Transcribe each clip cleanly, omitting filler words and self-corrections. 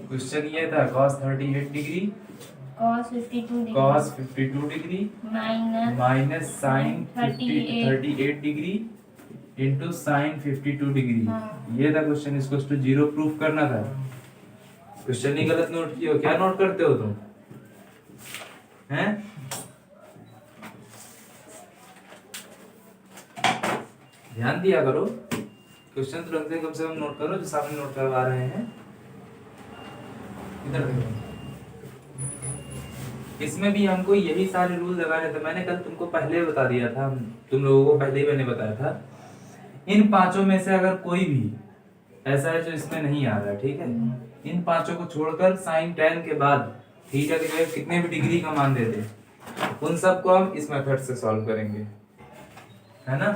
Question ये था cos 38 degree cos 52 degree minus sine 38 degree into sine 52 degree. ये था क्वेश्चन, इसको तो जीरो प्रूफ करना था। क्वेश्चन ही गलत नोट किया हो, क्या नोट करते हो तुम हैं? ध्यान दिया करो, क्वेश्चन तो रखते कम से कम नोट करो जो सामने नोट करवा रहे हैं। इधर देखो, इसमें भी हमको यही सारे रूल लगाने थे। मैंने कल तुमको पहले बता दिया था, तुम लोगों को पहले ही मैंने बताया था। इन पांचों में से अगर कोई भी ऐसा है जो इसमें नहीं आ रहा है, ठीक है, इन पांचों को छोड़कर साइन टेन के बाद थीटा के जगह कितने भी डिग्री का मान देते, उन सबको हम इस मेथड से सॉल्व करेंगे, है ना?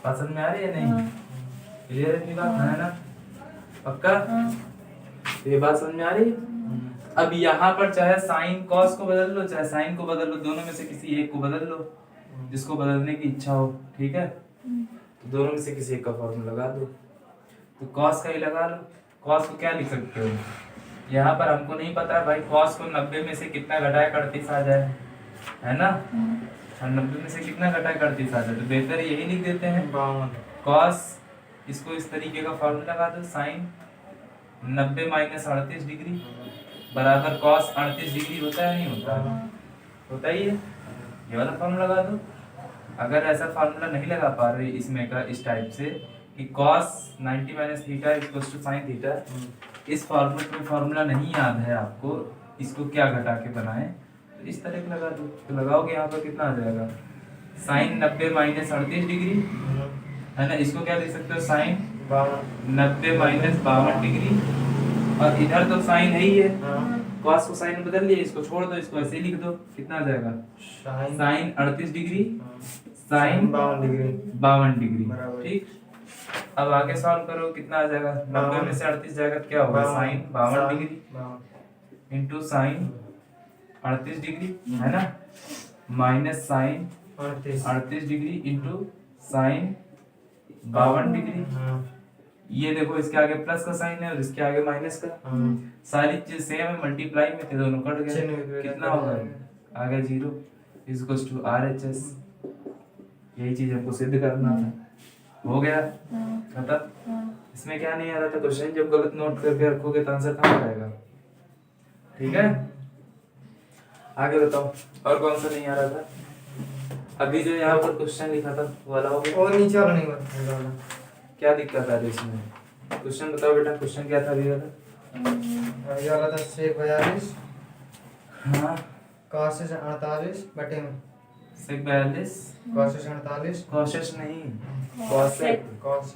पसंद में आ रही है नहीं? क्लियर है बात, है ना? पक्का? ये बात समझ में आ रही है? अब यहाँ पर चाहे साइन कॉस को बदल लो, चाहे साइन को बदल लो, दोनों में से किसी एक को बदल लो जिसको बदलने की इच्छा हो, ठीक है? तो दोनों में से किसी एक का फॉर्मूला लगा दो। तो कॉस का ही लगा लो। कॉस को क्या लिख सकते हो? यहाँ पर हमको नहीं पता भाई कॉस को 90 में से कितना घटाए 38 आ जाए, है ना? और 90 में से कितना घटाए 38 आ जाए, तो बेहतर यही लिख देते हैं कॉस। इसको इस तरीके का फॉर्मूला लगा दो, साइन 90 माइनस 38 डिग्री बराबर कॉस 38 डिग्री होता है नहीं होता? होता ही है। ये वाला फॉर्मूला लगा दो। अगर ऐसा फार्मूला नहीं लगा पा रहे इसमें का इस टाइप से कि cos 90 minus theta equals to sine theta, इस फार्मूला नहीं याद है आपको, इसको क्या घटा के बनाए, तो इस तरह का लगा दो। तो लगाओगे यहाँ पर कितना आ जाएगा, साइन 90 माइनस 38 डिग्री, है ना? इसको क्या लिख सकते हो, साइन 90 माइनस 52 डिग्री, और इधर तो साइन है ही है, cos को साइन बदल लिया, इसको छोड़ दो, इसको ऐसे ही लिख दो, कितना आ जाएगा, साइन 38 डिग्री साइन 52 डिग्री, ठीक? अब आगे सॉल्व करो, कितना आ जाएगा, 90 में से 38 जाएगा तो क्या होगा, sine 52 degree into sine 38 degree, है ना, minus sine 38 degree into sine 52 degree. ये देखो, इसके आगे प्लस का साइन है और इसके आगे माइनस का, सारी चीज सेम है, मल्टीप्लाई में थे, दोनों कट गए, कितना होगा, आ गया 0 इक्वल्स टू RHS। यही चीज हमको सिद्ध करना था, हो गया खत्म। इसमें क्या नहीं आ रहा था, क्वेश्चन जब गलत नोट करके रखोगे तो आंसर कहाँ आएगा, ठीक है? आगे बताओ और कौन सा नहीं आ रहा था? अभी जो यहाँ पर क्वेश्चन लिखा था वो वाला हो गया, और नीचे वाला नहीं बता। क्या दिक्कत आ रही इसमें? क्वेश्चन बताओ बेटा, क्वेश्चन क्या था अभी वाला? ये वाला था सेक 42 हाँ, cos 48 बटे में सेक 42 cos 48 कोशेश नहीं, कोसेक,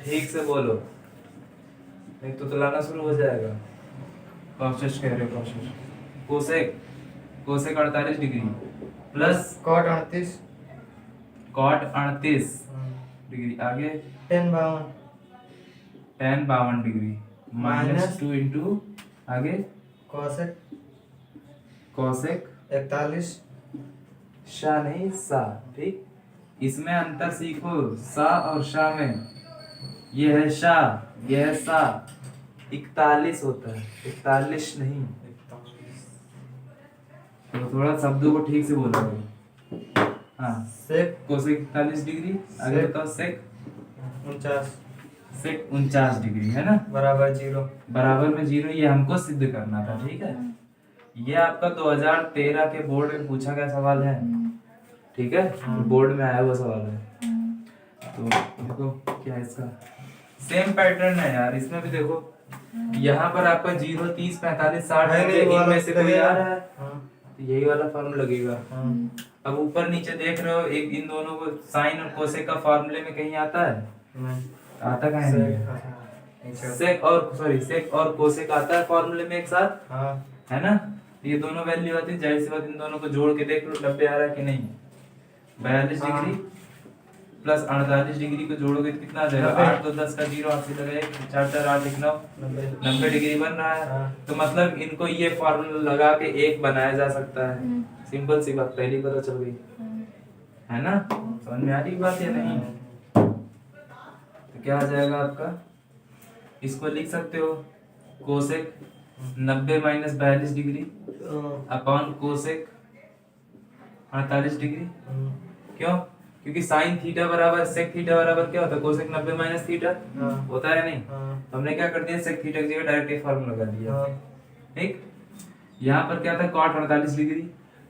ठीक से बोलो नहीं तो लाना शुरू हो जाएगा। कोशेश कह रहे हो, कोशेश, cosec, cosec 48 degree plus cot 38 cot 38 degree, आगे tan 52 डिग्री माइनस 2 इंटू आगे cosec कोसेक 41 शा नहीं सा, ठीक? इसमें अंतर सीखो, सा और शा में। ये है शा, ये है सा। 41 होता है, 41 नहीं। तो थोड़ा शब्दों को ठीक से बोलो। हाँ, सेक कोसेक 41 डिग्री, आगे बताओ सेक 49 सेक 49 डिग्री, है ना, बराबर 0 बराबर में 0। ये हमको सिद्ध करना था, ठीक है? ये आपका 2013 के बोर्ड में पूछा गया सवाल है, ठीक है? बोर्ड में आया हुआ सवाल है। तो देखो क्या है इसका, सेम पैटर्न है यार, इसमें भी देखो यहाँ पर आपका 0 30 45 60 इनमें से कोई आ रहा है, तो यही वाला फॉर्मूला लगेगा। अब ऊपर नीचे देख रहे हो, एक इन दोनों को साइन और कोसेक का फॉर्मूले में कहीं आता है? आता कहाँ है? सेक और सॉरी सेक और कोसेक आता है फॉर्मूले में एक साथ, है ना? ये दोनों वैल्यू आती है, जाहिर सी बात इन दोनों को जोड़ के देख लो 90 आ रहा है कि नहीं। 42 डिग्री प्लस 48 डिग्री को जोड़ोगे तो कितना आ जाएगा, 8 2 10 का 0 हाथ से लगाए, 4 4 8 1 9 90 डिग्री बन रहा है। तो मतलब इनको ये फॉर्मूला लगा के एक बनाया जा सकता है। सिंपल सी बात, पहली पता चल गई, है ना? समझ में आ रही बात या नहीं? तो क्या आ जाएगा आपका, इसको लिख सकते हो कोसेक 90 माइनस 42 डिग्री हाँ, अपॉन कोसेक 48 डिग्री। हाँ, क्यों? क्योंकि साइन थीटा बराबर सेक थीटा बराबर क्या होता है? कोसेक 90 माइनस थीटा हाँ, होता है नहीं? हाँ, तो हमने क्या कर दिया, सेक थीटा की जगह डायरेक्ट एक फार्मूला लगा दिया। हाँ, ठीक, यहाँ पर क्या था, कॉट 48 डिग्री,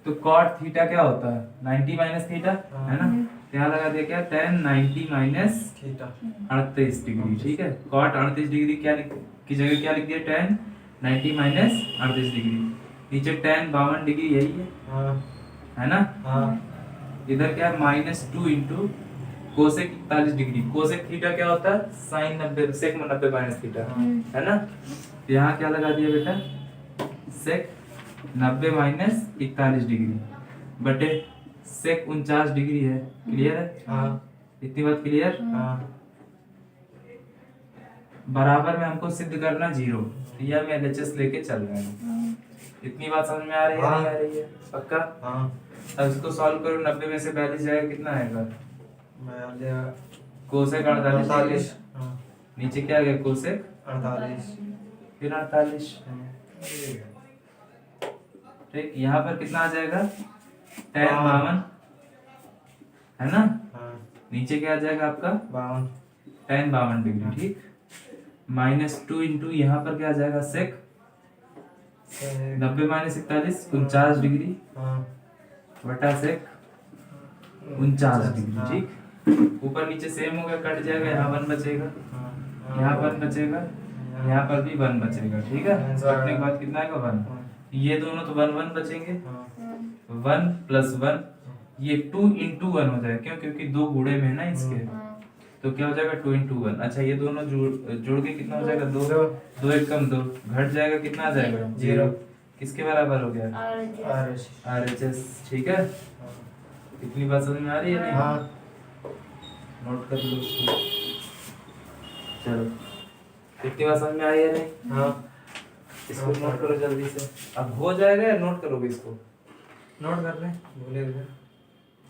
तो कॉट थीटा क्या होता है? 90 माइनस थीटा, है ना? तो यहाँ लगा दिया क्या, tan 90 माइनस थीटा 38 डिग्री। ठीक है, कॉट 38 डिग्री क्या की जगह क्या लिख दिया, tan 90 माइनस 38 डिग्री। नीचे tan 52 डिग्री यही हाँ, है ना? हाँ, इधर क्या है, -2 into cosec 41 degree. Cosec theta क्या होता है? साइन 90 सेक 90 माइनस थीटा, है ना? तो यहाँ क्या लगा दिया बेटा, सेक 90 माइनस 41 डिग्री बटे सेक 49 डिग्री है। क्लियर है? हाँ, इतनी बात क्लियर? हाँ, बराबर में हमको सिद्ध करना 0, तो यह मैं एलएचएस लेके चल रहा हूँ। इतनी बात समझ में आ रही है? हाँ। नहीं आ रही है? पक्का? हाँ, अब इसको सॉल्व करो, 90 में से 42 जाएगा, कितना आएगा? मैं आ गया कोसेक 48 48, हाँ, नीचे क्या आ गया, कोसेक 48, फिर 48। ठीक, यहाँ पर कितना आ जाएगा, tan 52, है ना? हाँ, नीचे क्या आ जाएगा आपका, 52, tan 52 डिग्री। ठीक, -2 इंटू यहाँ पर क्या आ जाएगा, सेक 90 माइनस 41 49 डिग्री हाँ, बटा सेक 49 डिग्री। हाँ, ठीक, ऊपर नीचे सेम हो गया, कट जाएगा, यहाँ 1 बचेगा, हाँ, यहाँ 1 बचेगा, यहाँ पर भी 1 बचेगा। ठीक है, कटने के बाद कितना आएगा, 1। ये दोनों तो 1 1 बचेंगे, हाँ, 1 प्लस 1, ये 2 इंटू 1 हो जाएगा। क्यों? क्योंकि दो गुणे में है ना इसके, तो क्या हो जाएगा, 2 इंटू 1। अच्छा, ये दोनों जोड़ के कितना हो जाएगा, 2 2 एक कम 2 घट जाएगा, कितना आ जाएगा, 0। किसके बराबर हो गया, आरएस, RHS। ठीक है, इतनी बात समझ में आ रही है? नहीं? हाँ, नोट कर लो इसको। चलो, इतनी बात समझ में आई है? नहीं? हाँ, इसको नोट करो जल्दी से। अब हो जाएगा या नोट करोगे इसको? नोट कर लें, भूले हुए।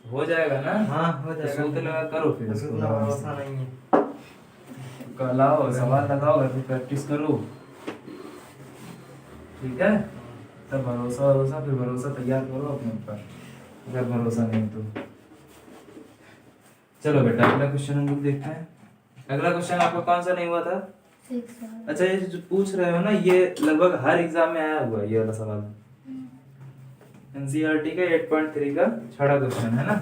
हो जाएगा ना? हाँ, हो तो जाएगा। सूत्र लगा करो फिर उसको इसको उतना आराम भरोसा से। नहीं है। लाओ सवाल लगाओ, घर पे प्रैक्टिस करो। ठीक है, तब भरोसा फिर भरोसा तैयार करो अपने ऊपर, अगर भरोसा नहीं तो। चलो बेटा, अगला क्वेश्चन हम लोग देखते हैं। अगला क्वेश्चन आपका कौन सा नहीं हुआ था? अच्छा, ये जो पूछ रहे हो ना, ये लगभग हर एग्जाम में आया हुआ है ये वाला सवाल। एनसीईआरटी का 8.3 का 6वां क्वेश्चन है ना?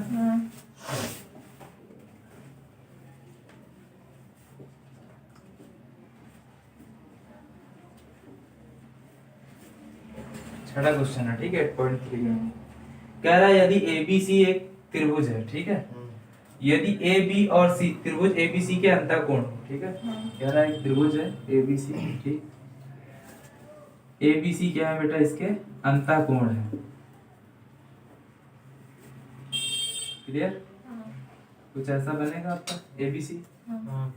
छठा क्वेश्चन है, ठीक है, 8.3 का। कह रहा है यदि एबीसी एक त्रिभुज है, ठीक है, यदि ए बी और सी त्रिभुज एबीसी के अंतःकोण, ठीक है, कह रहा है एक त्रिभुज है एबीसी, ठीक, एबीसी क्या है बेटा, इसके अंतःकोण है। क्लियर? कुछ ऐसा बनेगा आपका एबीसी। हाँ,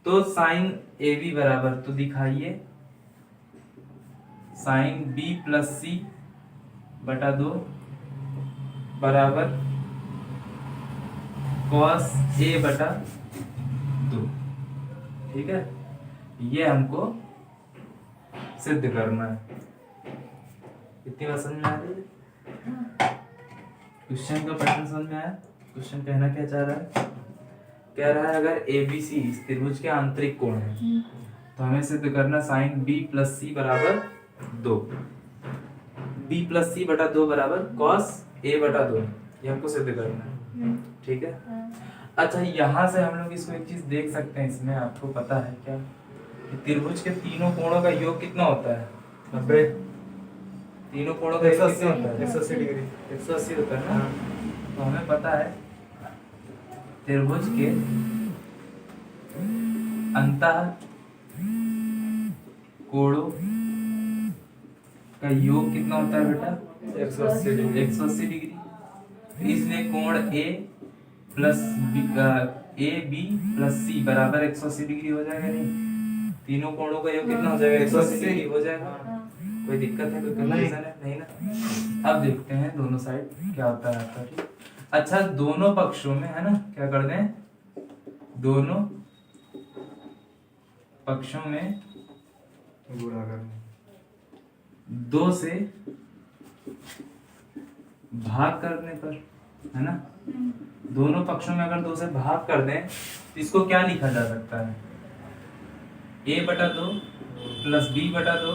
तो साइन ए बी बराबर, तो दिखाइए साइन बी प्लस सी बटा 2 बराबर कॉस ए बटा 2। ठीक है, ये हमको सिद्ध करना है। इतनी बात समझ में आ रही है? क्वेश्चन का पैटर्न समझ में आया? क्वेश्चन कहना क्या चाह रहा है? कह रहा है अगर एबीसी त्रिभुज के आंतरिक कोण है तो हमें सिद्ध करना साइन बी प्लस सी बराबर 2, बी प्लस सी बटा 2 बराबर कॉस ए बटा 2, ये हमको सिद्ध करना है। ठीक है, अच्छा यहाँ से हम लोग इसको एक चीज देख सकते हैं, इसमें आपको पता है क्या कि त्रिभुज के तीनों कोणों का योग कितना होता है? 90, तीनों कोणों का योग कितना होता है? 180 डिग्री। 180 होता है ना? तो हमें पता है त्रिभुज के अंतः कोणों का योग कितना होता है बेटा? 180 डिग्री। 180 डिग्री। तो इसलिए कोण ए प्लस ए बी प्लस सी बराबर 180 डिग्री हो जाएगा। नहीं, तीनों कोणों का योग कितना हो जाएगा? 180 डिग्री हो जाएगा। कोई दिक्कत है, कोई कंफ्यूजन है? नहीं ना? अब देखते हैं दोनों साइड क्या होता है आपका। ठीक, अच्छा दोनों पक्षों में है ना, क्या कर दें, दोनों पक्षों में गुणा करना। 2 से भाग करने पर, है ना, दोनों पक्षों में अगर 2 से भाग कर दें तो इसको क्या लिखा जा सकता है? a/2 plus b/2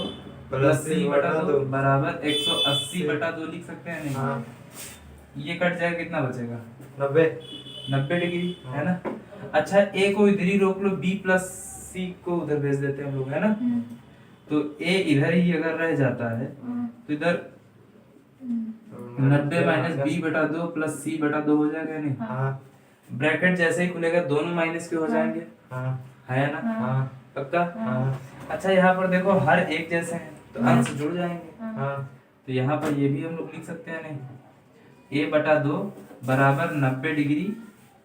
plus c/2 बराबर 180/2 लिख सकते हैं नहीं? हाँ। ये कट जाएगा, कितना बचेगा? 90 डिग्री, है ना। अच्छा, a को इधर ही रोक लो, b प्लस c को उधर भेज देते हैं हम लोग, है ना। तो a इधर ही अगर रह जाता है तो इधर 90 माइनस b/2 प्लस c/2 हो जाएगा या नहीं? हाँ ब्रैकेट जैसे ही खुलेगा दोनों माइनस के हो जाएंगे, हाँ है ना। हाँ पक्का? हाँ अच्छा, यहाँ पर देखो हर एक जैसे हैं तो अंश जुड़ जाएंगे, हाँ तो यहाँ पर ये भी हम लोग लिख सकते हैं नहीं? a/2 बराबर 90 degree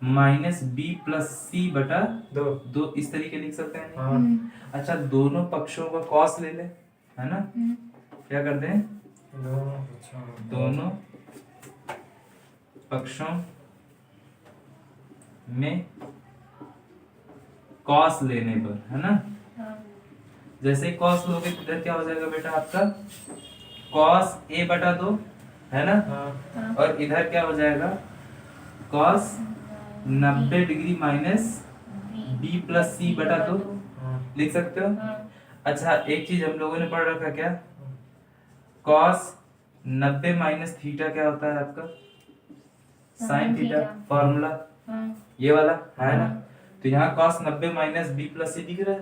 minus b plus c/2, 2 इस तरीके लिख सकते हैं नहीं? हाँ। अच्छा, दोनों पक्षों का कॉस ले ले, है ना। क्या करते हैं? दोनों पक्षों में कॉस लेने पर, है ना, जैसे ही कॉस लोगे तो इधर क्या हो जाएगा बेटा आपका? कॉस a/2, है ना। और इधर क्या हो जाएगा? Cos 90 degree minus b plus c/2 लिख सकते हो। अच्छा, एक चीज हम लोगों ने पढ़ रखा क्या? कॉस 90 माइनस थीटा क्या होता है आपका? साइन थीटा, फॉर्मूला ये वाला, है ना। तो यहाँ cos 90 minus b plus c दिख रहा है,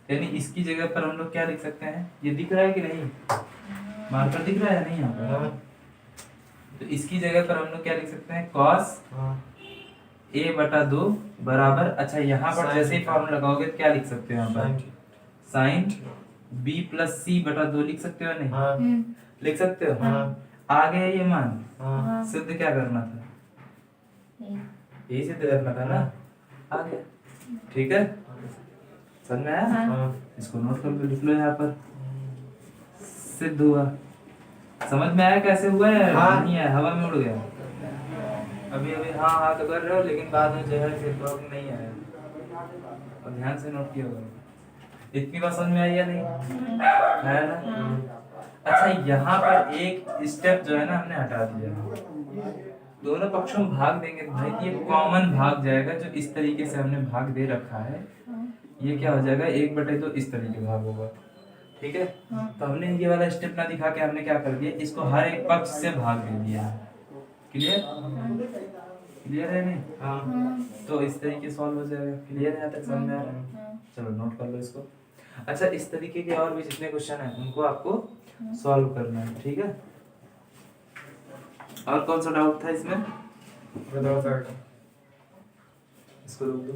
यानी इसकी जगह पर हम लोग क्या लिख सकते हैं? ये दिख रहा है कि नहीं? मार्कर दिख रहा है नहीं यहाँ पर? तो इसकी जगह पर हम लोग क्या लिख सकते हैं? कॉस a/2 बराबर, अच्छा यहाँ पर जैसे ही फॉर्मूला लगाओगे तो क्या लिख सकते हो यहाँ पर? साइन b प्लस c/2 लिख सकते हो नहीं? लिख सकते हो। आ गया ये मान, सिद्ध क्या करना था? यही सिद्ध करना था ना, आ गया। ठीक है, समझ में आया? इसको नोट कर लो, लिख लो यहाँ पर, सिद्ध हुआ। समझ में आया कैसे हुआ है? नहीं आया, हवा में उड़ गया। अभी अभी हाँ हाँ तो कर रहे हो, लेकिन बाद में जो है फिर प्रॉब्लम नहीं आया। और ध्यान से नोट किया करो। इतनी बात समझ में आई या नहीं? है ना। अच्छा, यहाँ पर एक स्टेप जो है ना हमने हटा दिया। दोनों पक्षों में भाग देंगे तो भाई ये कॉमन भाग जाएगा, जो इस तरीके से हमने भाग दे रखा है। ये क्या हो जाएगा? 1/2 इस तरीके भाग होगा, ठीक है। तो हमने ये वाला स्टेप ना दिखा के हमने क्या कर दिया? इसको हर एक पक्ष से भाग दे दिया। क्लियर? क्लियर है नहीं? तो इस तरीके सॉल्व हो जाएगा। क्लियर है यहाँ तक? समझ में आ रहा है? चलो नोट कर लो इसको। अच्छा, इस तरीके के और भी जितने क्वेश्चन हैं उनको आपको सॉल्व करना है, ठीक है। और कौन सा डाउट था इसमें? इसको रोक दो।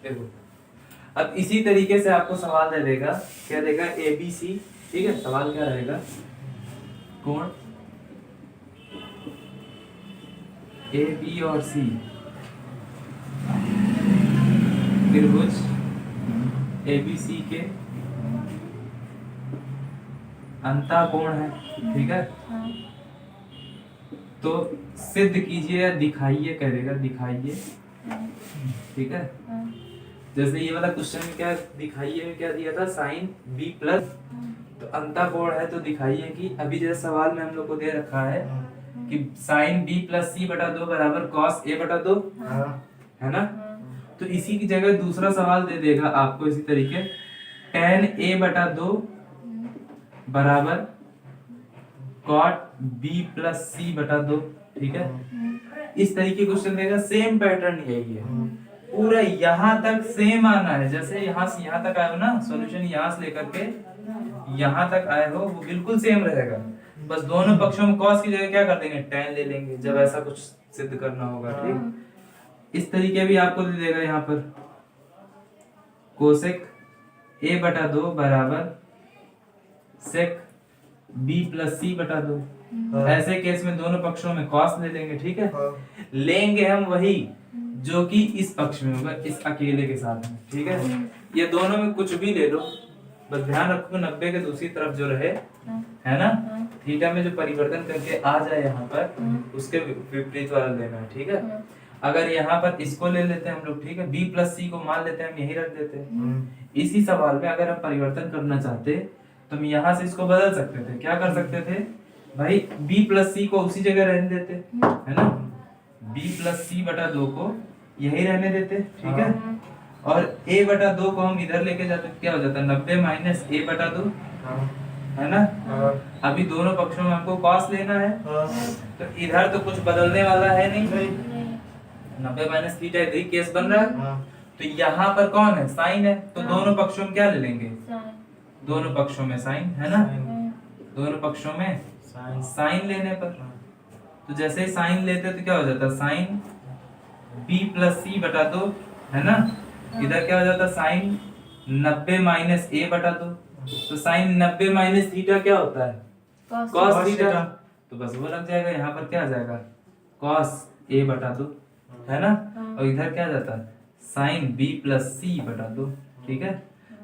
देखो, अब इसी तरीके से आपको सवाल दे देगा, क्या देगा? ABC, ठीक है। सवाल क्या रहेगा? कोण AB और C त्रिभुज ABC के अंतःकोण है, ठीक है। तो सिद्ध कीजिए या दिखाइए, करेगा दिखाइए, ठीक है। जैसे ये वाला क्वेश्चन में क्या दिखाइए में क्या दिया था? साइन b प्लस, तो अंतःकोण है तो दिखाइए कि अभी जैसे सवाल में हम लोग को दे रखा है कि साइन b प्लस c/2 बराबर कॉस a/2, है ना। तो इसी की जगह दूसरा सवाल दे देगा आपको इसी तरीके, tan a/2 बराबर cot b प्लस c/2, ठीक है। इस तरीके क्वेश्चन देगा। सेम पैटर्न यही है, पूरा यहाँ तक सेम आना है। जैसे यहाँ से यहाँ तक आए हो ना, सॉल्यूशन यहाँ से लेकर के यहाँ तक आए हो, वो बिल्कुल सेम रहेगा। बस दोनों पक्षों में cos की जगह क्या कर देंगे? tan ले लेंगे, जब ऐसा कुछ सिद्ध करना होगा, ठीक। इस तरीके भी आपको दे देगा यहाँ पर, कोसेक a/2 बराबर सेक b प्लस c/2। ऐसे केस में दोनों पक्षों में cos ले लेंगे, ठीक है। लेंगे हम वही जो कि इस पक्ष में होगा, इस अकेले के साथ में, ठीक है। ये दोनों में कुछ भी ले लो, बस ध्यान रखो 90 के दूसरी तरफ जो रहे, है ना, थीटा में जो परिवर्तन करके आ जाए यहाँ पर, उसके विपरीत वाला लेना है, ठीक है। अगर यहाँ पर इसको ले लेते हैं हम लोग, ठीक है, b प्लस सी को मान लेते हैं, हम यही रख देते हैं। इसी सवाल में अगर हम परिवर्तन करना चाहते तो हम यहाँ से इसको बदल सकते थे। क्या कर सकते थे भाई, b प्लस सी को उसी जगह रहने देते, है ना, b प्लस सी बटा 2 को यही रहने देते, ठीक है, और a बटा 2 को हम इधर लेके जाते, क्या हो जाता है 90 माइनस a बटा 2, है ना। अभी दोनों पक्षों में हमको cos लेना है, तो इधर तो कुछ बदलने वाला है नहीं, 90 माइनस थीटा इधर ही केस बन रहा है, तो यहाँ पर कौन है, साइन है, तो दोनों पक्षों में क्या ले लेंगे, दोनों पक्षों में साइन, है ना, दोनों पक्षों में साइन लेने पर, तो जैसे ही साइन लेते तो क्या हो जाता, साइन b प्लस सी बटा 2, है ना, इधर क्या हो जाता, साइन 90 माइनस a बटा 2, तो साइन 90 माइनस थीटा क्या होता है, cos थीटा, तो बस वो लग जाएगा, यहाँ पर क्या आ जाएगा cos a बटा 2, है ना, और इधर क्या जाता है साइन b प्लस सी बटा 2, ठीक है,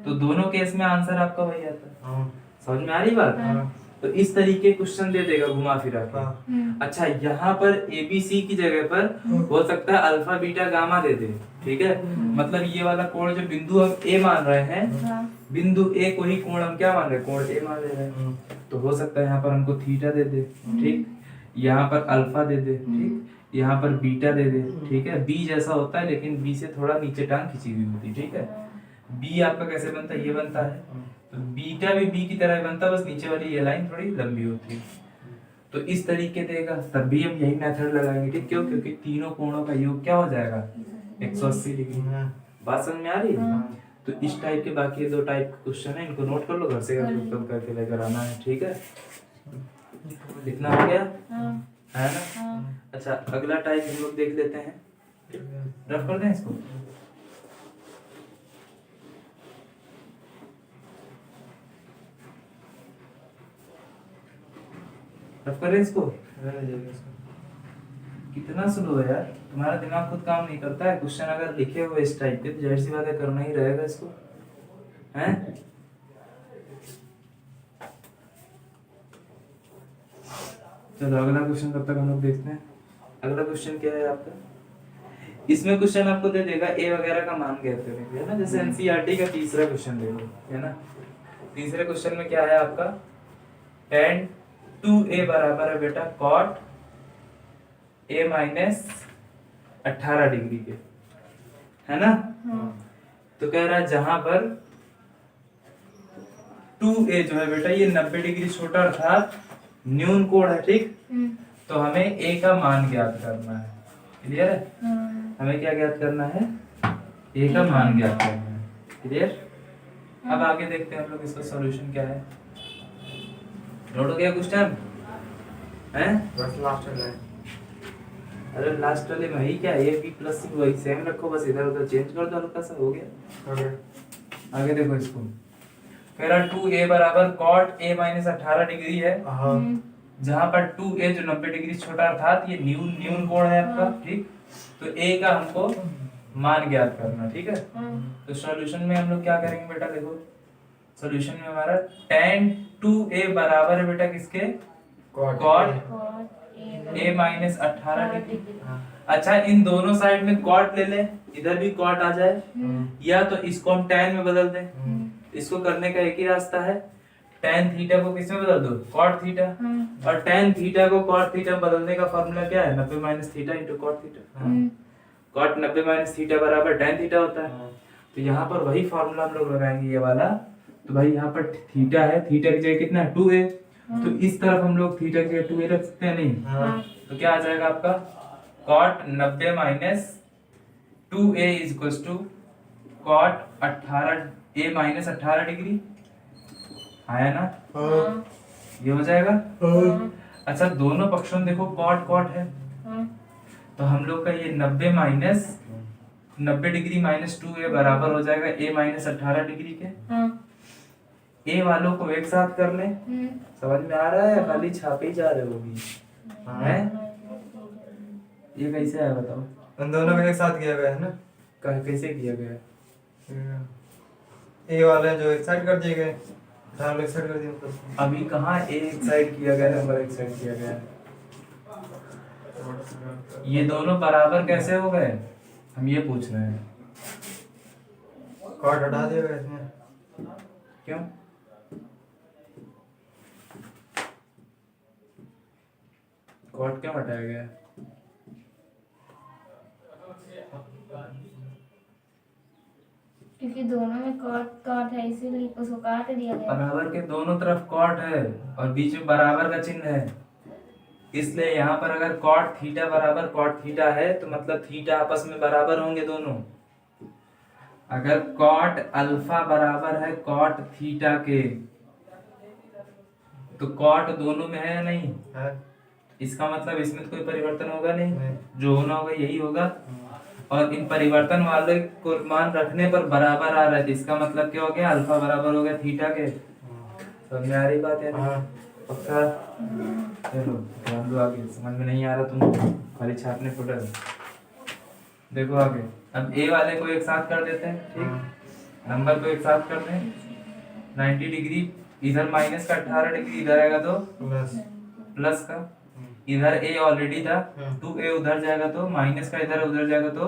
तो दोनों केस में आंसर आपका वही आता है। समझ में आ रही बात। तो इस तरीके क्वेश्चन दे देगा घुमा फिरा के। अच्छा, यहाँ पर ए बी सी की जगह पर हो सकता है अल्फा बीटा गामा दे दे, ठीक है, मतलब ये वाला कोण जो बिंदु हम ए मान रहे हैं, बिंदु ए को ही कोण हम क्या मान रहे हैं, कोण ए मान रहे हैं, तो हो सकता है यहाँ पर हमको थीटा दे दे, ठीक, यहाँ पर अल्फा दे दे, ठीक, यहाँ पर बीटा दे दे, ठीक है, बी जैसा होता है लेकिन बी से थोड़ा नीचे टांग खींची हुई होती है, ठीक है, बी आपका कैसे बनता है, ये बनता है, तो बीटा भी बी की तरह ही बनता है, बस नीचे वाली ये लाइन थोड़ी लंबी होती है, तो इस तरीके देगा, तब भी हम यही मेथड लगाएंगे, ठीक, क्यों, क्योंकि तीनों कोणों का योग क्या हो जाएगा 180 डिग्री। बात समझ में आ रही है। तो इस टाइप के बाकी 2 टाइप के क्वेश्चन है, इनको नोट कर लो, घर से करके लेकर आना है, ठीक है, इतना हो गया है ना। अच्छा, अगला टाइप हम लोग देख लेते हैं, रफ कर दें इसको, रफ कर दें इसको, कितना स्लो है यार, तुम्हारा दिमाग खुद काम नहीं करता है, क्वेश्चन अगर लिखे हुए इस टाइप के तो जाहिर सी बात है करना ही रहेगा इसको, हैं। चलो अगला क्वेश्चन कब तक हम लोग देखते हैं। अगला क्वेश्चन क्या है आपका, इसमें क्वेश्चन आपको दे देगा ए वगैरह का मान ज्ञात करने के लिए, है ना, जैसे एनसीईआरटी का तीसरा क्वेश्चन दे लो, है ना, तीसरे क्वेश्चन में क्या है आपका, tan 2a बराबर है बेटा cot a माइनस 18 डिग्री के, है ना, तो कह रहा है जहां पर 2a जो है बेटा ये 90 डिग्री छोटा अर्थात न्यून कोण है, ठीक, तो हमें a का मान ज्ञात करना है, क्लियर है, हमें क्या ज्ञात करना है, a का मान ज्ञात करना है, क्लियर। अब आगे देखते हैं हम लोग इसका सॉल्यूशन क्या है, नोट हो गया क्वेश्चन हैं, बस लास्ट है। अरे लास्ट वाले में ही क्या, a b प्लस c वही सेम रखो, बस इधर उधर चेंज कर दो हल्का सा, हो गया। आगे देखो इसको, कह रहा 2a बराबर cot a माइनस 18 डिग्री है, जहां पर 2a जो 90 डिग्री छोटा अर्थात ये न्यून कोण है आपका, ठीक, तो a का हमको मान ज्ञात करना, ठीक है, तो सॉल्यूशन में हम लोग क्या करेंगे बेटा, देखो सॉल्यूशन में हमारा tan 2a बराबर है बेटा किसके, cot a माइनस 18 डिग्री। अच्छा, इन दोनों साइड में cot ले ले, इधर भी cot आ जाए, या तो इसको हम tan में बदल दें, इसको करने का एक ही रास्ता है, tan थीटा को किस में बदल दो, cot थीटा, और tan थीटा को cot थीटा में बदलने का फॉर्मूला क्या है, 90 minus theta into cot theta, cot 90 minus theta बराबर tan थीटा होता है, तो यहाँ पर वही फॉर्मूला हम लोग लगाएंगे ये वाला, तो भाई यहाँ पर थीटा है, थीटा की जगह कितना है 2a, तो इस तरफ हम लोग थीटा की जगह 2a रख सकते हैं, नहीं, तो क्या आ जाएगा आपका cot 90 minus 2a is equals to cot 18 a minus 18 degree, आया ना, ये हो जाएगा। अच्छा, दोनों पक्षों में देखो cot cot है, तो हम लोग का ये 90 माइनस 90 डिग्री माइनस 2a बराबर हो जाएगा a माइनस 18 डिग्री के। a वालों को एक साथ कर ले, समझ में आ रहा है, खाली छापे ही जा रहे होगी, हैं, ये कैसे है बताओ, उन दोनों को एक साथ किया गया है ना, कैसे किया गया, ए वाले जो एक साइड कर दिए गए, एक साइड कर दिए, अभी कहाँ a एक साइड किया गया, नंबर एक साइड किया गया, ये दोनों बराबर कैसे हो गए, हम ये पूछ रहे हैं। कॉट हटा दिया गया इसमें। क्यों? कॉट क्यों हटाया गया? क्योंकि दोनों में कॉट कॉट है इसीलिए उसको काट दिया गया। बराबर के दोनों तरफ कॉट है और बीच में बराबर का चिन्ह है, इसलिए यहाँ पर अगर कॉट थीटा बराबर कॉट थीटा है तो मतलब थीटा आपस में बराबर होंगे दोनों। अगर कॉट अल्फा बराबर है कॉट थीटा के तो कॉट दोनों में है या नहीं? है। इसका मतलब इसमें तो कोई परिवर्तन होगा नहीं, नहीं। जो होना होगा यही होगा। और इन परिवर्तन वाले को मान रखने पर बराबर आ रहा है, इसका मतलब क्या हो गया, अल्फा बराबर हो गया थीटा के। समझ में आ रही बात है? हाँ। पक्का? चलो ध्यान दो, आगे समझ में नहीं आ रहा तुमको खाली छापने फुटर। देखो आगे, अब ए वाले को एक साथ कर देते हैं, ठीक, नंबर को एक साथ करते हैं। 90 डिग्री इधर माइनस का, 18 डिग्री इधर आएगा तो प्लस प्लस का। इधर ए ऑलरेडी था, हाँ। 2a उधर जाएगा तो माइनस का, इधर उधर जाएगा तो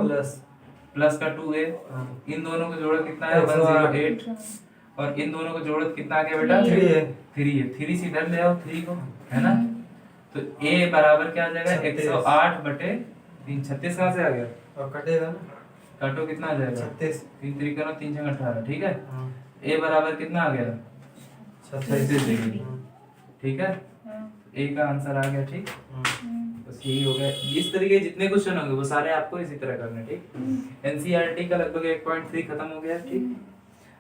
प्लस का 2a। हाँ। इन दोनों को जोड़ कितना है, 108। और इन दोनों को जोड़ कितना आ गया बेटा, 3 है। 3 है। 3 से इधर ले आओ 3 को, है ना। तो a बराबर क्या आ जाएगा, 108 बटे 3। 36 कहाँ से आ गया, और कटेगा ना, काटो कितना आ जाएगा, 36। 3 3 करो 3 6 18, ठीक है। हाँ। a बराबर कितना आ गया, 36 डिग्री, हाँ। ठीक है। a का आंसर आ गया, ठीक। हाँ। बस यही हो गया। इस तरीके जितने क्वेश्चन होंगे वो सारे आपको इसी तरह करने, ठीक। एनसीईआरटी का लगभग 1.3 खत्म हो गया, ठीक।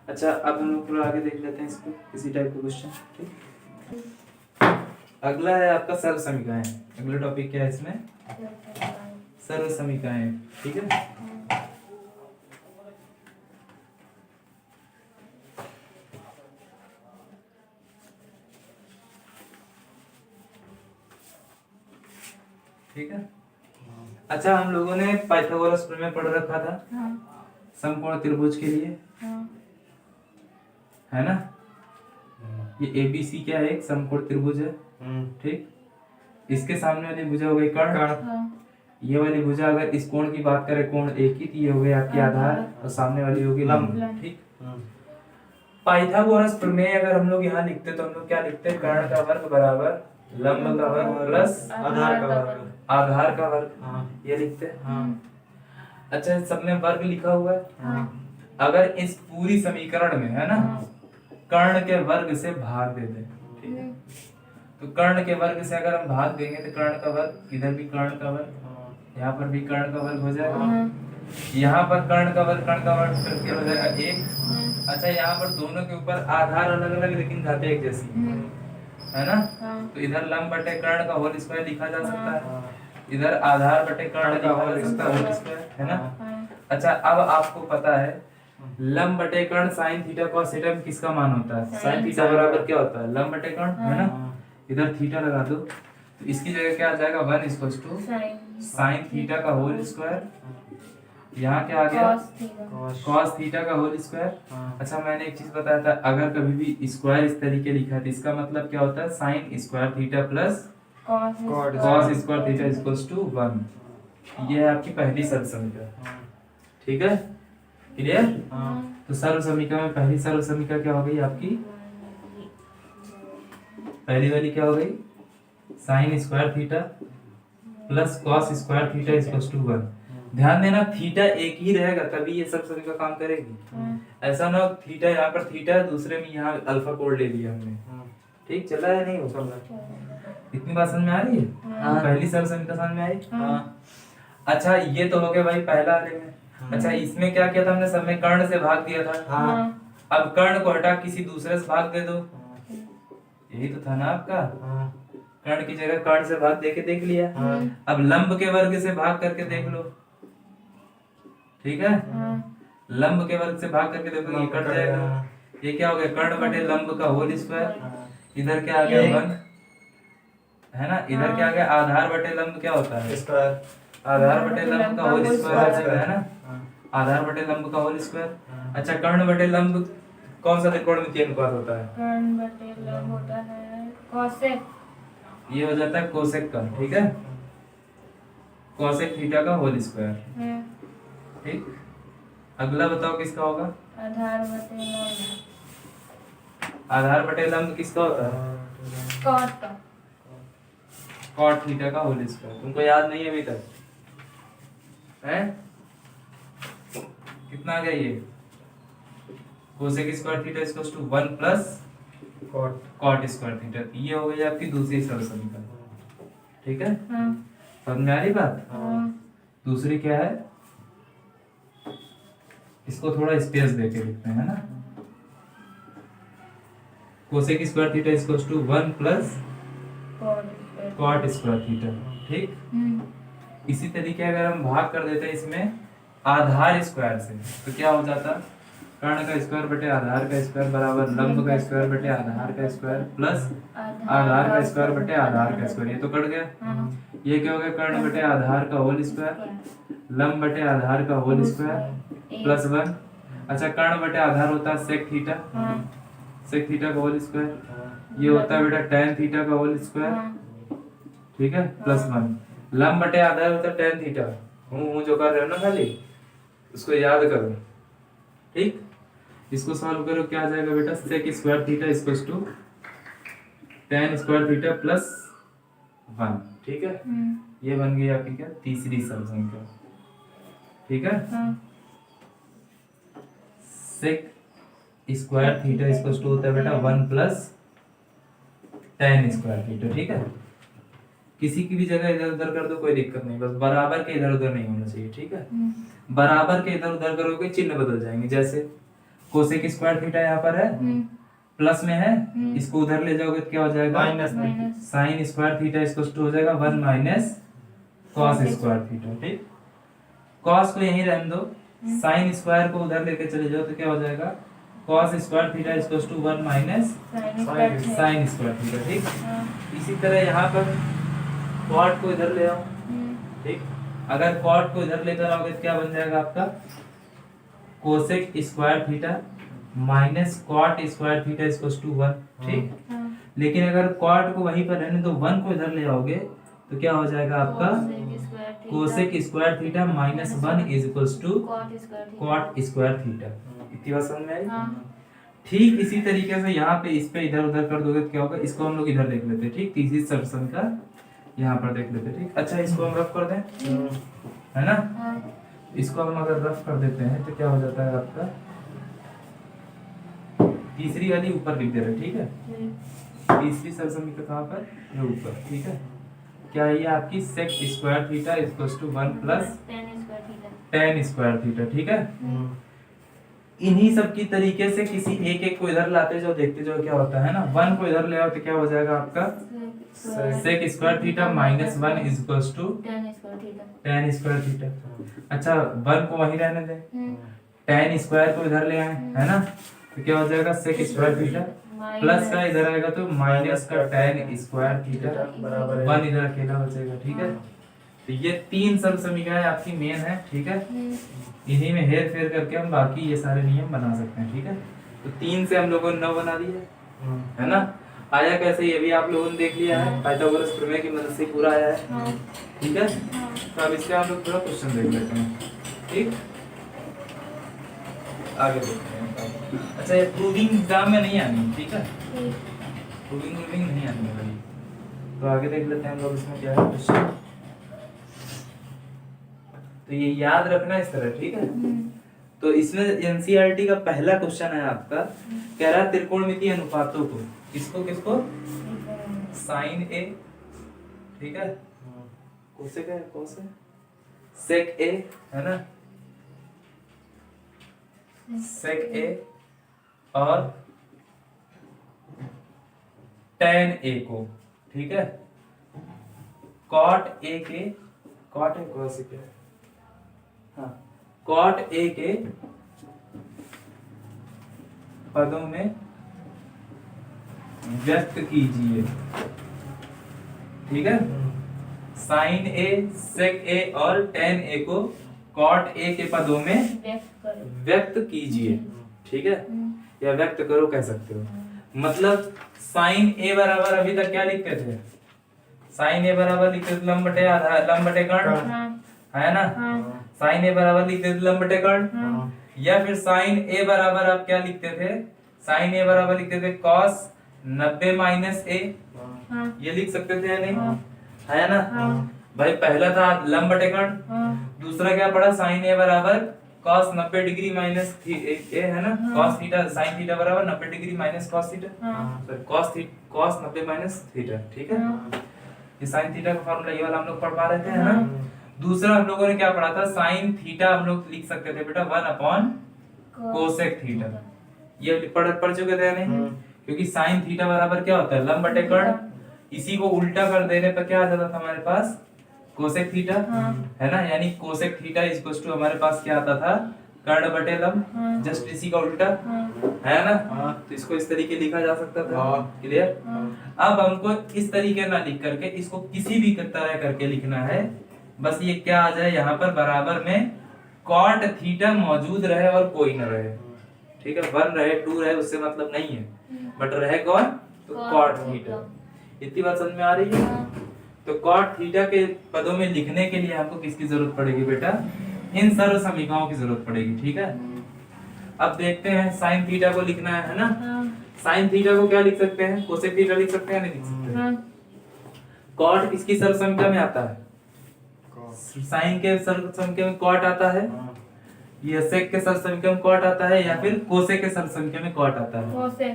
अच्छा अब हम लोग थोड़ा आगे देख लेते हैं इसको, इसी टाइप का क्वेश्चन, ठीक। अगला है आपका सर्व समीकरण। अगला टॉपिक क्या है इसमें, सर्व समीकरण, ठीक है। ठीक है। अच्छा हम लोगों ने पाइथागोरस प्रमेय पढ़ रखा था समकोण त्रिभुज के लिए, है ना। ये एबीसी क्या है, एक समकोण त्रिभुज है, ठीक। इसके सामने वाली भुजा हो गई कर्ण। ये वाली भुजा अगर इस कोण की बात करें, कोण एक ही, तो ये हो गई आपकी आधार और सामने वाली होगी लंब, ठीक। पाइथागोरस प्रमेय अगर हम लोग यहाँ लिखते तो हम लोग क्या लिखते, कर्ण का वर्ग बराबर लंब का वर्ग प्लस आधार का वर्ग। आधार का वर्ग, हाँ। ये लिखते हैं। हाँ। अच्छा सब में वर्ग लिखा हुआ है। हाँ। अगर इस पूरी समीकरण में, है ना, कर्ण के वर्ग से भाग दे दें, ठीक है। तो कर्ण के वर्ग से अगर हम भाग देंगे तो कर्ण का वर्ग, इधर भी कर्ण का वर्ग, यहाँ पर भी कर्ण का वर्ग हो जाएगा। यहाँ पर कर्ण का वर्ग करके हो जाएगा 1। अच्छा यहाँ पर दोनों के ऊपर आधार अलग अलग लेकिन घातें एक जैसी, है ना। तो इधर लंब बटे कर्ण का होल स्क्वायर लिखा जा सकता है, इधर आधार बटे कर्ण का होल स्क्वायर, है ना। अच्छा अब आपको पता है लंब बटे कर्ण साइन थीटा कॉस थीटा में किसका मान होता है, साइन थीटा बराबर क्या होता है, लंब बटे कर्ण, है ना। इधर थीटा लगा दो तो इसकी जगह क्या आ जाएगा, 1 इक्वल्स टू साइन थीटा का होल स्क्वायर। यहाँ क्या आ गया, कॉस थीटा का होल स्क्वायर। अच्छा मैंने एक चीज बताया था, अगर कभी भी स्क्वायर इस तरीके लिखा है तो इसका मतलब क्या होता है, sine square theta plus cos square theta equals to 1। ये है आपकी पहली सर्व समीकरण, ठीक है, क्लियर। तो सर्व समीकरण में पहली सर्व समीकरण क्या हो गई आपकी, पहली वाली क्या हो गई, sine square theta plus cos square theta equals to 1। ध्यान देना थीटा एक ही रहेगा तभी ये सब सभी का काम करेगी। ऐसा ना हो थीटा यहाँ पर थीटा है, दूसरे में यहाँ अल्फा कोड ले लिया हमने, ठीक चल रहा है नहीं हो चल रहा। इतनी बात समझ में आ रही है, पहली सर्व समीकरण समझ में आई। अच्छा ये तो हो गया भाई पहला वाले में। अच्छा इसमें क्या किया था हमने, सब में कर्ण से भाग दिया था। अब कर्ण को हटा किसी दूसरे से भाग दे दो, यही तो था ना आपका। कर्ण की जगह कर्ण से भाग देके देख लिया। अब लंब के वर्ग से भाग करके देख लो, ठीक है। लंब के वर्ग से भाग करके देखो ये कट जाएगा। ये क्या हो गया, कर्ण बटे लंब का होल स्क्वायर। इधर क्या आ गया 1, है ना। इधर क्या आ गया, आधार बटे लंब क्या होता है, स्क्वायर। आधार बटे लंब का होल स्क्वायर, है ना। आधार बटे लंब का होल स्क्वायर। अच्छा कर्ण बटे लंब कौन सा त्रिकोणमितीय अनुपात होता है, कर्ण बटे लंब होता है कोसेक। ये हो जाता है कोसेक का, ठीक है। कोसेक थीटा का होल स्क्वायर। ठीक, अगला बताओ किसका होगा? आधार बटे लंब। आधार बटे लंब किसका होता है? कॉट का। कॉट थीटा का होल स्क्वायर। तुमको याद नहीं है अभी तक? हैं? कितना आ गया ये? Cosec square theta equals to 1 plus cot cot square theta. ये हो गई आपकी दूसरी सरल समीकरण। ठीक है, हाँ समझ में आ रही बात? हाँ दूसरी क्या है? इसको थोड़ा स्पेस देके लिखते हैं, है ना? Cosec square theta equals to 1 plus cot. Cot square theta. ठीक, इसी तरीके अगर हम भाग कर देते हैं इसमें आधार स्क्वायर से तो क्या हो जाता? कर्ण का स्क्वायर बटे आधार का स्क्वायर बराबर लंब का स्क्वायर बटे आधार का स्क्वायर प्लस आधार का स्क्वायर बटे आधार का स्क्वायर। ये तो कट गया। ये क्या हो गया? कर्ण बटे आधार का होल स्क्वायर लंब बटे आधार का होल स्क्वायर प्लस 1। अच्छा, कर्ण बटे आधार होता है सेक थीटा, सेक थीटा का होल स्क्वायर। ये होता है बेटा tan थीटा का होल स्क्वायर। ठीक है, प्लस 1। लंब बटे आधार होता है tan थीटा। हूँ जो कर रहे हो ना खाली उसको याद करो। ठीक, इसको सॉल्व करो, क्या आ जाएगा बेटा? Sec square theta equals to tan square theta plus 1। ठीक है, ये बन गई आपकी क्या? तीसरी सरल समीकरण। ठीक है, sec square theta equals to होता है बेटा 1 प्लस tan स्क्वायर थीटा। ठीक है, किसी की भी जगह इधर उधर कर दो, कोई दिक्कत नहीं, बस बराबर के इधर उधर नहीं होना चाहिए। ठीक है, बराबर के इधर उधर करोगे चिन्ह बदल जाएंगे। जैसे कोसेक स्क्वायर थीटा यहाँ पर है, प्लस में है, इसको उधर ले जाओगे तो क्या हो जाएगा? Minus. Sine square theta equals to हो जाएगा 1 माइनस कॉस स्क्वायर थीटा। ठीक, कॉस को यहीं रहने दो, साइन स्क्वायर को उधर लेके चले जाओ तो क्या हो जाएगा? Cos square theta equals to 1 minus sine square theta. ठीक, इसी तरह यहाँ पर कॉट को इधर ले आओ। ठीक, अगर कॉट को इधर लेकर आओगे तो क्या बन जाएगा आपका? Cosec square theta minus cot square theta equals to 1। ठीक, लेकिन अगर कॉट को वहीं पर रहने दो, 1 को इधर ले आओगे तो क्या हो जाएगा आपका? Cosec square theta minus 1 is equals to cot square theta. इतनी बात समझ में आई? ठीक, इसी तरीके से यहाँ पे इस पे इधर उधर कर दोगे तो क्या होगा? इसको हम लोग इधर देख लेते हैं। ठीक, तीसरी सरल समीकरण यहाँ पर देख लेते हैं। ठीक, अच्छा इसको हम रफ कर दें, है ना? इसको हम अगर रफ कर देते हैं तो क्या हो जाता है आपका? तीसरी वाली ऊपर लिख दे रहे। ठीक है, तीसरी सरल समीकरण कहाँ पर? ये ऊपर। ठीक है, क्या है ये आपकी? Sec square theta equals to 1 plus tan square theta. ठीक है, इन्हीं सब की तरीके से किसी एक एक को इधर लाते जाओ, देखते जाओ क्या होता है ना। 1 को इधर ले आओ तो क्या हो जाएगा आपका? Sec square theta minus 1 is equals to tan square theta. अच्छा, 1 को वहीं रहने दें, tan स्क्वायर को इधर ले आए, है ना? तो क्या हो जाएगा? सेक स्क्वायर थीटा प्लस का इधर आएगा तो माइनस का tan स्क्वायर थीटा बराबर 1 इधर अकेला हो जाएगा। ठीक है, तो ये 3 सरल समीकरण आपकी मेन है। ठीक है, इन्हीं में हेर फेर करके हम बाकी ये सारे नियम बना सकते हैं। ठीक है, तो 3 से हम लोगों ने 9 बना दिया, है ना? आया कैसे ये भी आप लोगों ने देख लिया है, पाइथागोरस प्रमेय की मदद से पूरा आया है। ठीक है, तो अब इसके हम लोग थोड़ा क्वेश्चन देख लेते हैं। ठीक, आगे देखते हैं। अच्छा, ये प्रूविंग एग्जाम में नहीं आनी। ठीक है, प्रूविंग नहीं आनी है भाई, तो आगे देख लेते हैं हम लोग इसमें क्या है क्वेश्चन। तो ये याद रखना इस तरह। ठीक है, तो इसमें एनसीईआरटी का पहला क्वेश्चन है आपका, कह रहा है त्रिकोणमितीय अनुपातों को, किसको किसको? साइन ए, ठीक है, कोसेक है, कोसेक सेक ए, है ना? सेक ए और tan ए को। ठीक है, कॉट ए के, कॉट है कोसेक है, हाँ, कॉट ए के पदों में व्यक्त कीजिए। ठीक है, साइन ए, सेक ए और tan ए को कॉट ए के पदों में व्यक्त कीजिए। ठीक है, या व्यक्त करो कह सकते हो। मतलब साइन ए बराबर अभी तक क्या लिखते थे? साइन ए बराबर लिख देते लंब बटे आधार, लंब बटे कर्ण, हाँ है ना। हाँ साइन ए बराबर लिख देते लंब बटे कर्ण, हाँ या फिर साइन ए बराबर आप क्या लिखते थे, साइन ए बराबर लिखते थे cos 90 माइनस ए, हाँ ये लिख सकते थे या नहीं, हाँ है ना। हाँ भाई पहला था लंब बटे कर्ण, हाँ दूसरा क्या पड़ा, साइन ए बराबर cos 90 डिग्री माइनस ए, है ना। cos थीटा, साइन थीटा बराबर 90 डिग्री माइनस cos थीटा, हाँ सॉरी cos 90 माइनस थीटा, ठीक है। हाँ ये साइन थीटा का फॉर्मूला ये वाला हम लोग पढ़ पा रहे थे, है ना। दूसरा हम लोगों ने क्या पढ़ा था, साइन थीटा हम लोग लिख सकते थे बेटा 1 अपॉन कोसेक थीटा, ये पढ़ चुके थे या नहीं, क्योंकि साइन थीटा बराबर क्या होता है, लंब बटे कर्ण, इसी को उल्टा कर देने पर क्या आ जाता था हमारे पास, कोसेक थीटा, है ना। यानी cosec theta is equal to हमारे पास क्या आता था, कर्ण बटे लंब, जस्ट इसी का उल्टा, है ना। तो इसको इस तरीके लिखा जा सकता था, क्लियर। अब हमको इस तरीके ना लिख करके इसको किसी भी तरह करके लिखना है, बस ये क्या आ जाए यहाँ पर बराबर में कॉट थीटा मौजूद रहे और कोई ना रहे, ठीक है। 1 रहे 2 रहे उससे मतलब नहीं है, बट रहे कौन, तो कॉट थीटा। इतनी बात समझ में आ रही है। तो कॉट थीटा के पदों में लिखने के लिए हमको किसकी जरूरत पड़ेगी बेटा, इन सर्व समीकरणों की जरूरत पड़ेगी, ठीक है। अब देखते हैं साइन थीटा को लिखना है ना। साइन थीटा को क्या लिख सकते हैं, कोसेक थीटा लिख सकते हैं, नहीं लिख सकते। कॉट किसकी सर्व संख्या में आता है, साइन के सर्व संख्या में कॉट आता है, ये सेक के सर्व संख्या में कॉट आता है, या फिर कोसेक के सर्व संख्या में कॉट आता है।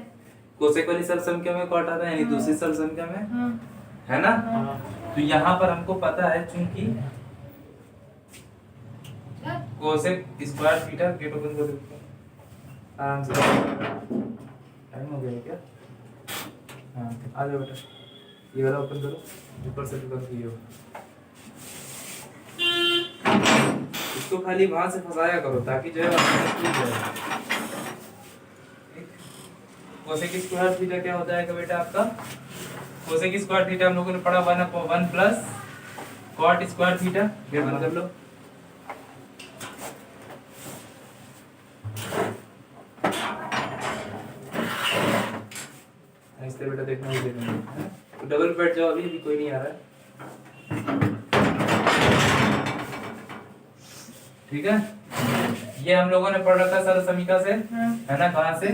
कोसेक वाली सर्व संख्या में कॉट आता है, यानी दूसरी सर्व संख्या में, है ना। तो यहाँ पर हमको पता है चूंकि cosec square theta, gate open कर देते हैं आराम से, टाइम हो गया क्या, हाँ आ जाओ बेटा, ये वाला ओपन करो, ऊपर से भी बंद किया, इसको खाली वहां से फंसाया करो ताकि जो है कोसेक स्क्वायर थीटा क्या होता है बेटा आपका, कोसेक स्क्वायर थीटा हम लोगों ने पढ़ा 1 प्लस कॉट स्क्वायर थीटा, ये बंद कर लो। ऐसे बेटा देखना ही देखना, तो डबल बैठ जाओ, अभी भी कोई नहीं आ रहा है, ठीक है। ये हम लोगों ने पढ़ रखा सर्व समीकरण से, है ना। कहाँ से,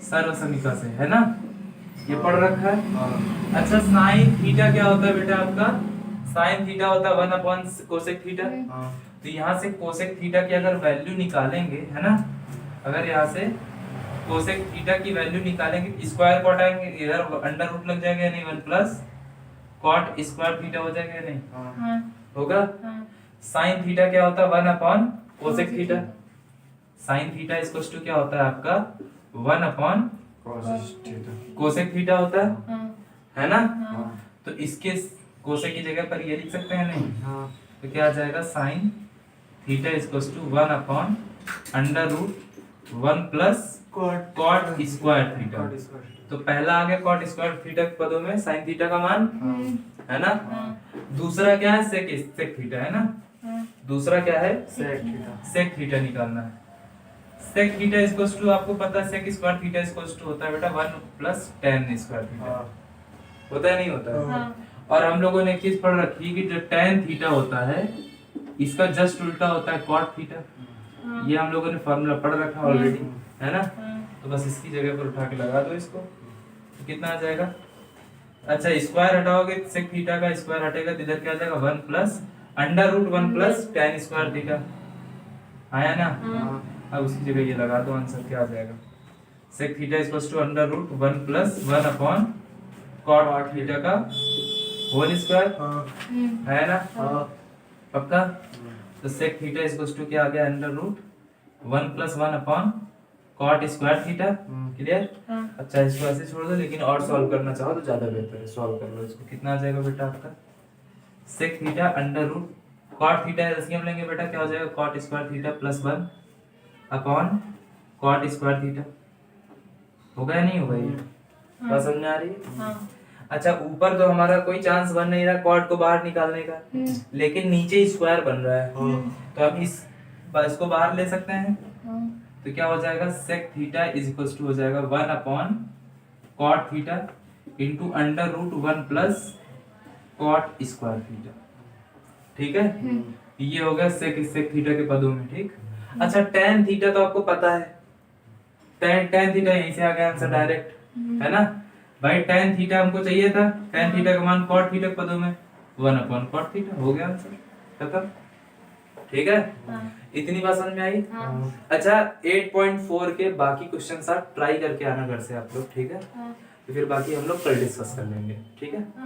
सर्व समीकरण से, है ना, ये पढ़ रखा है। अच्छा साइन थीटा क्या होता है बेटा आपका, साइन थीटा होता है 1 अपॉन कोसेक थीटा। तो यहाँ से कोसेक थीटा की अगर वैल्यू निकालेंगे, है ना, अगर यहाँ से कोसेक थीटा की वैल्यू निकालेंगे, स्क्वायर कॉट आएंगे, इधर अंडर रूट लग जाएगा, नहीं 1 प्लस कॉट स्क्वायर थीटा हो जाएगा, नहीं होगा। साइन थीटा क्या होता है 1 upon cosec theta, sine theta is equal to क्या होता है आपका 1 अपॉन कोसेक थीटा होता है ना। तो इसके कोसेक की जगह पर ये लिख सकते हैं, नहीं तो क्या आ जाएगा, sine theta is equal to 1 upon under root 1 plus cot square theta. तो पहला आ गया कॉट स्क्वायर थीटा के पदों में साइन थीटा का मान, है ना। दूसरा क्या है, सेक थीटा, है ना। दूसरा क्या है, सेक थीटा निकालना है। Sec theta is equal to आपको पता है, sec square theta is equal to होता है बेटा 1 प्लस tan स्क्वायर थीटा, होता है नहीं होता है। और हम लोगों ने एक चीज पढ़ रखी है कि जो tan थीटा होता है इसका जस्ट उल्टा होता है cot थीटा, ये हम लोगों ने फार्मूला पढ़ रखा है ऑलरेडी, है ना। तो बस इसकी जगह पर उठा के लगा दो इसको, तो कितना आ जाएगा। अच्छा स्क्वायर हटाओगे, सेक थीटा का स्क्वायर हटेगा तो इधर क्या आ जाएगा 1 plus under root 1 plus tan square theta, आया ना। अब उसकी जगह ये लगा दो, आंसर क्या आ जाएगा, sec theta is equal to under root 1 plus 1 upon cot theta का होल स्क्वायर, है ना, पक्का। तो sec theta is equal to क्या आ गया, under root 1 plus 1 upon cot square theta, clear. अच्छा इसको ऐसे छोड़ दो, लेकिन और सॉल्व करना चाहो तो ज्यादा बेहतर है, सॉल्व कर लो इसको। कितना आ जाएगा बेटा आपका, sec theta under root cot theta LCM लेंगे बेटा, क्या हो जाएगा cot square theta plus 1 upon cot square theta, होगा या नहीं होगा, ये बात समझ में आ रही है। अच्छा ऊपर तो हमारा कोई चांस बन नहीं रहा कॉट को बाहर निकालने का, लेकिन नीचे स्क्वायर बन रहा है, तो हम इसको बाहर ले सकते हैं। तो क्या हो जाएगा, sec theta is equal to हो जाएगा 1 upon cot theta into under root 1 plus cot square theta. ठीक है, ये हो गया सेक सेक थीटा के पदों में। ठीक, अच्छा टेन थीटा तो आपको पता है, टेन थीटा यहीं से आ गया आंसर डायरेक्ट, है ना भाई। टेन थीटा हमको चाहिए था, टेन थीटा का मान कॉट थीटा के पदों में 1 अपॉन कॉट थीटा, हो गया आंसर खत्म। ठीक है, हाँ। इतनी बात समझ में आई। हाँ। अच्छा 8.4 के बाकी क्वेश्चन आप ट्राई करके आना घर से आप लोग, ठीक है। हाँ। तो फिर बाकी हम लोग कल डिस्कस कर लेंगे, ठीक है। हाँ।